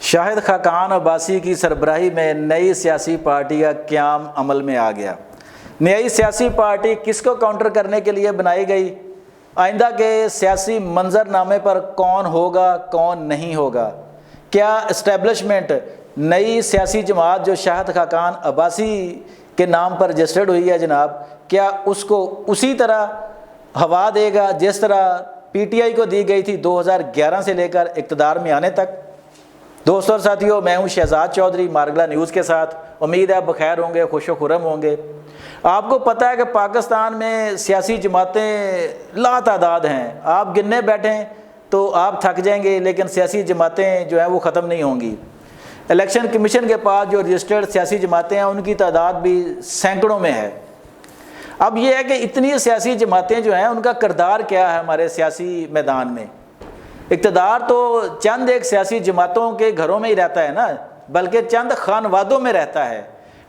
شاہد خاقان عباسی کی سربراہی میں نئی سیاسی پارٹی کا قیام عمل میں آ گیا۔ نئی سیاسی پارٹی کس کو کاؤنٹر کرنے کے لیے بنائی گئی؟ آئندہ کے سیاسی منظر نامے پر کون ہوگا کون نہیں ہوگا؟ کیا اسٹیبلشمنٹ نئی سیاسی جماعت جو شاہد خاقان عباسی کے نام پر رجسٹرڈ ہوئی ہے جناب، کیا اس کو اسی طرح ہوا دے گا جس طرح پی ٹی آئی کو دی گئی تھی 2011 سے لے کر اقتدار میں آنے تک؟ دوستوں اور ساتھیوں، میں ہوں شہزاد چودھری مارگلا نیوز کے ساتھ۔ امید ہے بخیر ہوں گے، خوش و خرم ہوں گے۔ آپ کو پتہ ہے کہ پاکستان میں سیاسی جماعتیں لا تعداد ہیں، آپ گننے بیٹھیں تو آپ تھک جائیں گے، لیکن سیاسی جماعتیں جو ہیں وہ ختم نہیں ہوں گی۔ الیکشن کمیشن کے پاس جو رجسٹرڈ سیاسی جماعتیں ہیں ان کی تعداد بھی سینکڑوں میں ہے۔ اب یہ ہے کہ اتنی سیاسی جماعتیں جو ہیں ان کا کردار کیا ہے ہمارے سیاسی میدان میں؟ اقتدار تو چند ایک سیاسی جماعتوں کے گھروں میں ہی رہتا ہے نا، بلکہ چند خانوادوں میں رہتا ہے،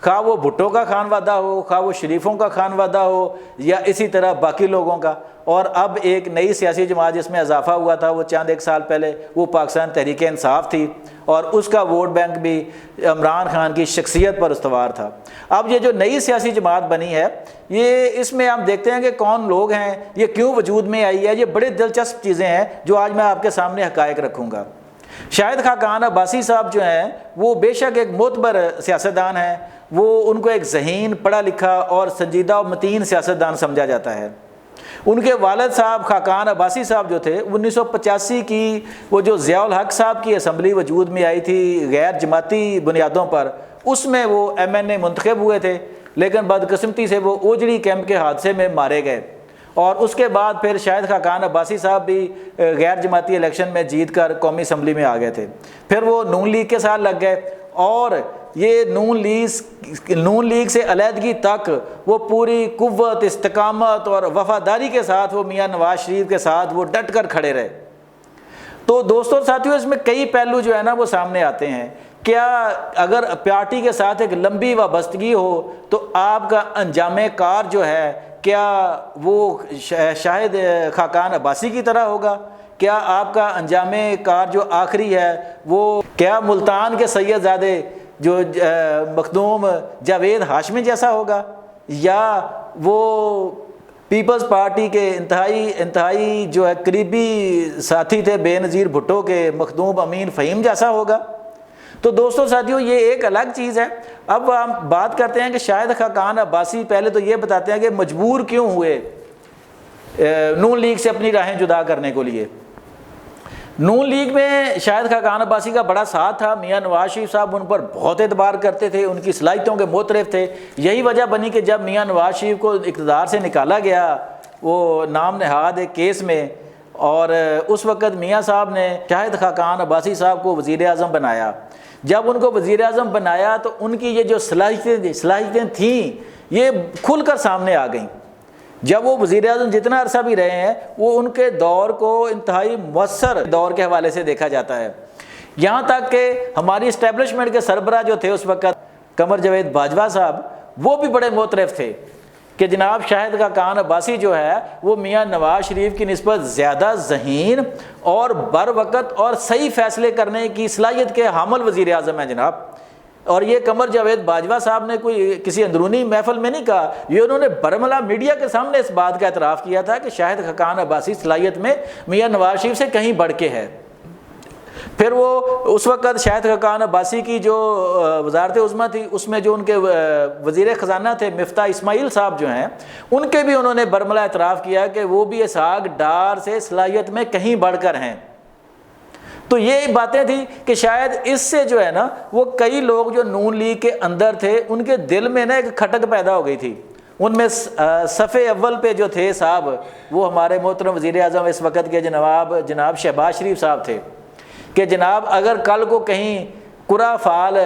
خواہ وہ بھٹو کا خانوادہ ہو، خواہ وہ شریفوں کا خانوادہ ہو، یا اسی طرح باقی لوگوں کا۔ اور اب ایک نئی سیاسی جماعت جس میں اضافہ ہوا تھا وہ چند ایک سال پہلے، وہ پاکستان تحریک انصاف تھی، اور اس کا ووٹ بینک بھی عمران خان کی شخصیت پر استوار تھا۔ اب یہ جو نئی سیاسی جماعت بنی ہے، یہ اس میں ہم دیکھتے ہیں کہ کون لوگ ہیں، یہ کیوں وجود میں آئی ہے۔ یہ بڑی دلچسپ چیزیں ہیں جو آج میں آپ کے سامنے حقائق رکھوں گا۔ شاہد خاقان عباسی صاحب جو ہیں وہ بے شک ایک معتبر سیاستدان ہیں، وہ ان کو ایک ذہین، پڑھا لکھا اور سنجیدہ و متین سیاستدان سمجھا جاتا ہے۔ ان کے والد صاحب خاقان عباسی صاحب جو تھے 1985 کی وہ جو ضیاء الحق صاحب کی اسمبلی وجود میں آئی تھی غیر جماعتی بنیادوں پر، اس میں وہ ایم این اے منتخب ہوئے تھے، لیکن بدقسمتی سے وہ اوجڑی کیمپ کے حادثے میں مارے گئے، اور اس کے بعد پھر شاہد خاقان عباسی صاحب بھی غیر جماعتی الیکشن میں جیت کر قومی اسمبلی میں آ گئے تھے۔ پھر وہ نون لیگ کے ساتھ لگ گئے، اور یہ نون لیگ سے علیحدگی تک وہ پوری قوت، استقامت اور وفاداری کے ساتھ وہ میاں نواز شریف کے ساتھ وہ ڈٹ کر کھڑے رہے۔ تو دوستوں اور ساتھیوں، اس میں کئی پہلو جو ہے نا وہ سامنے آتے ہیں۔ کیا اگر پارٹی کے ساتھ ایک لمبی وابستگی ہو تو آپ کا انجام کار جو ہے کیا وہ شاہد خاقان عباسی کی طرح ہوگا؟ کیا آپ کا انجام کار جو آخری ہے وہ کیا ملتان کے سید زادے جو مخدوم جاوید ہاشمی جیسا ہوگا، یا وہ پیپلز پارٹی کے انتہائی جو ہے قریبی ساتھی تھے بے نظیر بھٹو کے مخدوم امین فہیم جیسا ہوگا؟ تو دوستوں ساتھیوں، یہ ایک الگ چیز ہے۔ اب ہم بات کرتے ہیں کہ شاہد خاقان عباسی پہلے تو یہ بتاتے ہیں کہ مجبور کیوں ہوئے نون لیگ سے اپنی راہیں جدا کرنے کو لیے۔ نون لیگ میں شاہد خاقان عباسی کا بڑا ساتھ تھا، میاں نواز شریف صاحب ان پر بہت اعتبار کرتے تھے، ان کی صلاحیتوں کے معترف تھے۔ یہی وجہ بنی کہ جب میاں نواز شریف کو اقتدار سے نکالا گیا وہ نام نہاد ایک کیس میں، اور اس وقت میاں صاحب نے شاہد خاقان عباسی صاحب کو وزیر اعظم بنایا۔ جب ان کو وزیر اعظم بنایا تو ان کی یہ جو صلاحیتیں تھیں یہ کھل کر سامنے آ گئیں۔ جب وہ وزیر اعظم جتنا عرصہ بھی رہے ہیں، وہ ان کے دور کو انتہائی مؤثر دور کے حوالے سے دیکھا جاتا ہے۔ یہاں تک کہ ہماری اسٹیبلشمنٹ کے سربراہ جو تھے اس وقت قمر جاوید باجوہ صاحب، وہ بھی بڑے معترف تھے کہ جناب شاہد خاقان عباسی جو ہے وہ میاں نواز شریف کی نسبت زیادہ ذہین اور بر وقت اور صحیح فیصلے کرنے کی صلاحیت کے حامل وزیر اعظم ہیں جناب۔ اور یہ قمر جاوید باجوہ صاحب نے کوئی کسی اندرونی محفل میں نہیں کہا، یہ انہوں نے برملا میڈیا کے سامنے اس بات کا اعتراف کیا تھا کہ شاہد خاقان عباسی صلاحیت میں میاں نواز شریف سے کہیں بڑھ کے ہے۔ پھر وہ اس وقت شاہد خاقان عباسی کی جو وزارت عظمیٰ تھی، اس میں جو ان کے وزیر خزانہ تھے مفتاح اسماعیل صاحب جو ہیں، ان کے بھی انہوں نے برملا اعتراف کیا کہ وہ بھی اسحاق ڈار سے صلاحیت میں کہیں بڑھ کر ہیں۔ تو یہ باتیں تھیں کہ شاید اس سے جو ہے نا وہ کئی لوگ جو نون لیگ کے اندر تھے ان کے دل میں نا ایک کھٹک پیدا ہو گئی تھی۔ ان میں صفِ اول پہ جو تھے صاحب، وہ ہمارے محترم وزیر اعظم اس وقت کے جناب شہباز شریف صاحب تھے، کہ جناب اگر کل کو کہیں قرہ فعال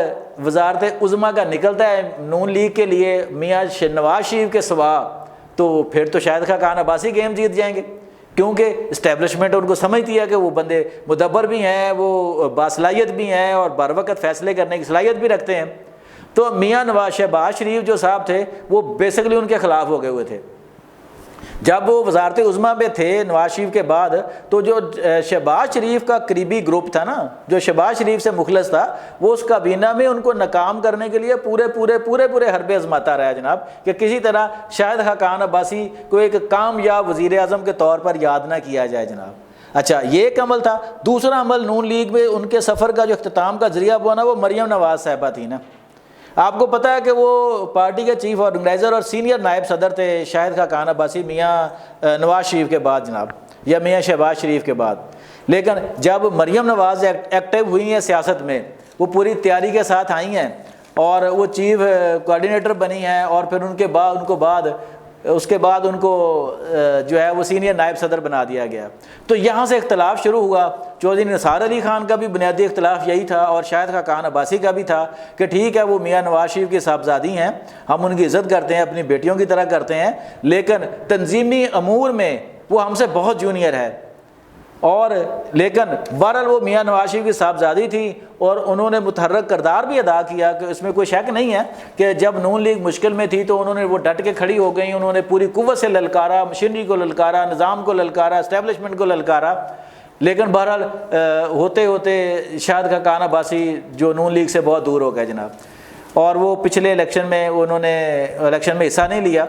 وزارت عظمیٰ کا نکلتا ہے نون لیگ کے لیے میاں نواز شریف کے سوا، تو پھر تو شاہد خاقان عباسی گیم جیت جائیں گے، کیونکہ اسٹیبلشمنٹ ان کو سمجھتی ہے کہ وہ بندے مدبر بھی ہیں، وہ باصلاحیت بھی ہیں، اور بر وقت فیصلے کرنے کی صلاحیت بھی رکھتے ہیں۔ تو میاں نواز شہباز شریف جو صاحب تھے وہ بیسکلی ان کے خلاف ہو گئے ہوئے تھے۔ جب وہ وزارت عظمیٰ پہ تھے نواز شریف کے بعد، تو جو شہباز شریف کا قریبی گروپ تھا نا، جو شہباز شریف سے مخلص تھا، وہ اس کابینہ میں ان کو ناکام کرنے کے لیے پورے حربے آزماتا رہا جناب، کہ کسی طرح شاہد خاقان عباسی کو ایک کامیاب وزیر اعظم کے طور پر یاد نہ کیا جائے جناب۔ اچھا، یہ ایک عمل تھا۔ دوسرا عمل، نون لیگ میں ان کے سفر کا جو اختتام کا ذریعہ ہوا نا، وہ مریم نواز صاحبہ تھی نا۔ آپ کو پتہ ہے کہ وہ پارٹی کے چیف آرگنائزر اور سینئر نائب صدر تھے شاہد خاقان عباسی میاں نواز شریف کے بعد جناب، یا میاں شہباز شریف کے بعد۔ لیکن جب مریم نواز ایکٹیو ہوئی ہیں سیاست میں، وہ پوری تیاری کے ساتھ آئی ہیں اور وہ چیف کوآرڈینیٹر بنی ہیں، اور پھر اس کے بعد ان کو جو ہے وہ سینئر نائب صدر بنا دیا گیا۔ تو یہاں سے اختلاف شروع ہوا۔ چودھری نثار علی خان کا بھی بنیادی اختلاف یہی تھا، اور شاہد خاقان عباسی کا بھی تھا کہ ٹھیک ہے وہ میاں نواز شریف کی صاحبزادی ہیں، ہم ان کی عزت کرتے ہیں، اپنی بیٹیوں کی طرح کرتے ہیں، لیکن تنظیمی امور میں وہ ہم سے بہت جونیئر ہے۔ اور لیکن بہرحال وہ میاں نواز شریف کی صاحبزادی تھی، اور انہوں نے متحرک کردار بھی ادا کیا، کہ اس میں کوئی شک نہیں ہے کہ جب نون لیگ مشکل میں تھی تو انہوں نے وہ ڈٹ کے کھڑی ہو گئیں، انہوں نے پوری قوت سے للکارا، مشینری کو للکارا، نظام کو للکارا، اسٹیبلشمنٹ کو للکارا۔ لیکن بہرحال ہوتے ہوتے شاہد خاقان عباسی جو نون لیگ سے بہت دور ہو گئے جناب، اور وہ پچھلے الیکشن میں انہوں نے الیکشن میں حصہ نہیں لیا۔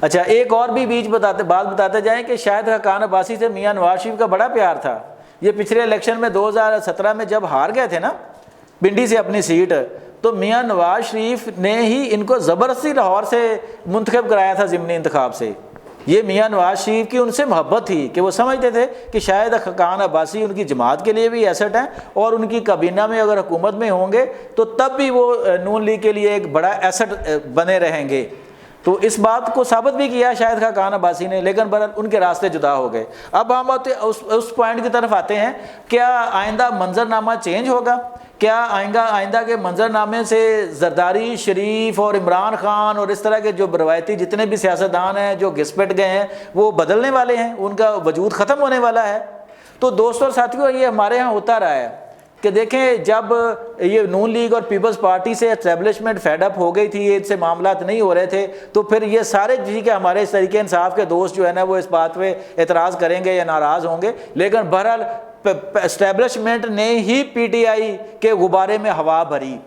اچھا، ایک اور بھی بات بتاتے جائیں کہ شاہد خاقان عباسی سے میاں نواز شریف کا بڑا پیار تھا۔ یہ پچھلے الیکشن میں 2017 میں جب ہار گئے تھے نا پنڈی سے اپنی سیٹ، تو میاں نواز شریف نے ہی ان کو زبردستی لاہور سے منتخب کرایا تھا ضمنی انتخاب سے۔ یہ میاں نواز شریف کی ان سے محبت تھی کہ وہ سمجھتے تھے کہ شاہد خاقان عباسی ان کی جماعت کے لیے بھی ایسٹ ہیں، اور ان کی کابینہ میں اگر حکومت میں ہوں گے تو تب بھی وہ نون لیگ کے لیے ایک بڑا ایسٹ بنے رہیں گے۔ تو اس بات کو ثابت بھی کیا شاہد خاقان عباسی نے، لیکن بہرحال ان کے راستے جدا ہو گئے۔ اب ہم اس پوائنٹ کی طرف آتے ہیں، کیا آئندہ منظر نامہ چینج ہوگا؟ کیا آئندہ کے منظر نامے سے زرداری، شریف اور عمران خان اور اس طرح کے جو روایتی جتنے بھی سیاستدان ہیں جو گھس پٹ گئے ہیں وہ بدلنے والے ہیں، ان کا وجود ختم ہونے والا ہے؟ تو دوستوں اور ساتھیوں، یہ ہمارے ہاں ہوتا رہا ہے کہ دیکھیں، جب یہ نون لیگ اور پیپلز پارٹی سے اسٹیبلشمنٹ فیڈ اپ ہو گئی تھی، ان سے معاملات نہیں ہو رہے تھے، تو پھر یہ سارے کہ ہمارے اس طریقے انصاف کے دوست جو ہے نا وہ اس بات پہ اعتراض کریں گے یا ناراض ہوں گے، لیکن بہرحال اسٹیبلشمنٹ نے ہی پی ٹی آئی کے غبارے میں ہوا بھری۔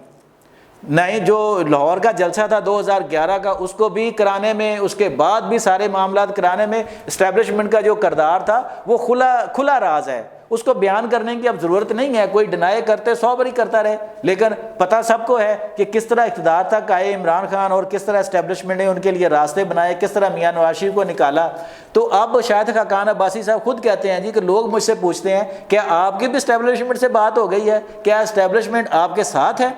نہیں، جو لاہور کا جلسہ تھا 2011 کا، اس کو بھی کرانے میں، اس کے بعد بھی سارے معاملات کرانے میں اسٹیبلشمنٹ کا جو کردار تھا وہ کھلا راز ہے، اس کو بیان کرنے کی اب ضرورت نہیں ہے۔ کوئی ڈینائی کرتے 100 باری کرتا رہے، لیکن پتہ سب کو ہے کہ کس طرح اقتدار تک آئے عمران خان، اور کس طرح اسٹیبلشمنٹ نے ان کے لیے راستے بنائے، کس طرح میاں نواز شریف کو نکالا۔ تو اب شاہد خاقان عباسی صاحب خود کہتے ہیں جی کہ لوگ مجھ سے پوچھتے ہیں کیا آپ کی بھی اسٹیبلشمنٹ سے بات ہو گئی ہے، کیا اسٹیبلشمنٹ آپ کے ساتھ ہے؟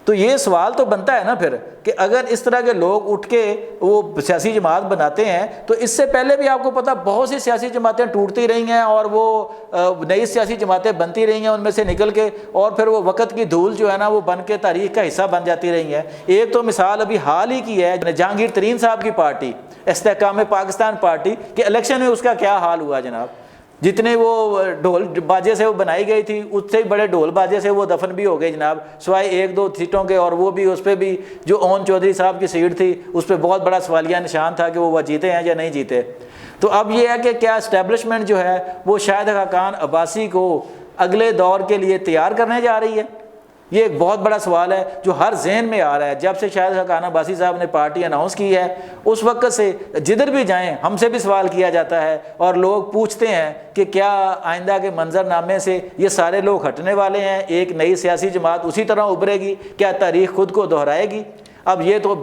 تو یہ سوال تو بنتا ہے نا پھر کہ اگر اس طرح کے لوگ اٹھ کے وہ سیاسی جماعت بناتے ہیں، تو اس سے پہلے بھی آپ کو پتہ بہت سی سیاسی جماعتیں ٹوٹتی رہی ہیں، اور وہ نئی سیاسی جماعتیں بنتی رہی ہیں ان میں سے نکل کے، اور پھر وہ وقت کی دھول جو ہے نا وہ بن کے تاریخ کا حصہ بن جاتی رہی ہیں۔ ایک تو مثال ابھی حال ہی کی ہے جہانگیر ترین صاحب کی پارٹی استحکام پاکستان پارٹی کے الیکشن میں، اس کا کیا حال ہوا جناب۔ جتنے وہ ڈھول باجے سے وہ بنائی گئی تھی، اس سے بڑے ڈھول باجے سے وہ دفن بھی ہو گئی جناب، سوائے 1-2 سیٹوں کے، اور وہ بھی اس پہ بھی جو اون چودھری صاحب کی سیٹ تھی اس پہ بہت بڑا سوالیہ نشان تھا کہ وہ جیتے ہیں یا نہیں جیتے۔ تو اب یہ ہے کہ کیا اسٹیبلشمنٹ جو ہے وہ شاہد خاقان عباسی کو اگلے دور کے لیے تیار کرنے جا رہی ہے؟ یہ ایک بہت بڑا سوال ہے جو ہر ذہن میں آ رہا ہے۔ جب سے شاہد خاقان عباسی صاحب نے پارٹی اناؤنس کی ہے، اس وقت سے جدھر بھی جائیں ہم سے بھی سوال کیا جاتا ہے، اور لوگ پوچھتے ہیں کہ کیا آئندہ کے منظر نامے سے یہ سارے لوگ ہٹنے والے ہیں، ایک نئی سیاسی جماعت اسی طرح ابھرے گی، کیا تاریخ خود کو دہرائے گی؟ اب یہ تو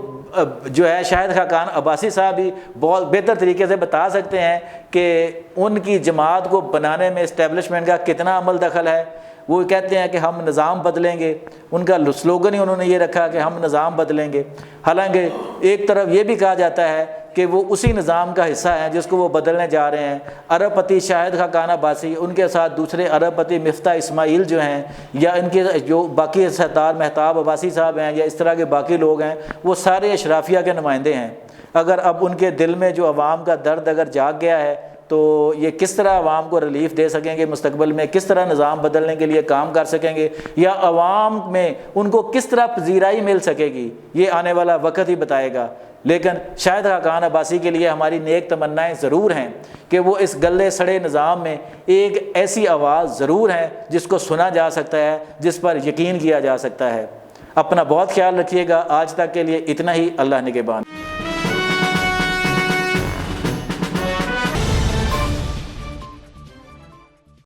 جو ہے شاہد خاقان عباسی صاحب بھی بہت بہتر طریقے سے بتا سکتے ہیں کہ ان کی جماعت کو بنانے میں اسٹیبلشمنٹ کا کتنا عمل دخل ہے۔ وہ کہتے ہیں کہ ہم نظام بدلیں گے، ان کا سلوگن ہی انہوں نے یہ رکھا کہ ہم نظام بدلیں گے، حالانکہ ایک طرف یہ بھی کہا جاتا ہے کہ وہ اسی نظام کا حصہ ہیں جس کو وہ بدلنے جا رہے ہیں۔ ارب پتی شاہد خاقان عباسی، ان کے ساتھ دوسرے ارب پتی مفتاح اسماعیل جو ہیں، یا ان کے جو باقی ستار مہتاب عباسی صاحب ہیں، یا اس طرح کے باقی لوگ ہیں، وہ سارے اشرافیہ کے نمائندے ہیں۔ اگر اب ان کے دل میں جو عوام کا درد اگر جاگ گیا ہے، تو یہ کس طرح عوام کو ریلیف دے سکیں گے، مستقبل میں کس طرح نظام بدلنے کے لیے کام کر سکیں گے، یا عوام میں ان کو کس طرح پذیرائی مل سکے گی، یہ آنے والا وقت ہی بتائے گا لیکن شاہد خاقان عباسی کے لیے ہماری نیک تمنائیں ضرور ہیں کہ وہ اس گلے سڑے نظام میں ایک ایسی آواز ضرور ہے جس کو سنا جا سکتا ہے، جس پر یقین کیا جا سکتا ہے۔ اپنا بہت خیال رکھیے گا۔ آج تک کے لیے اتنا ہی۔ اللہ نگہبان۔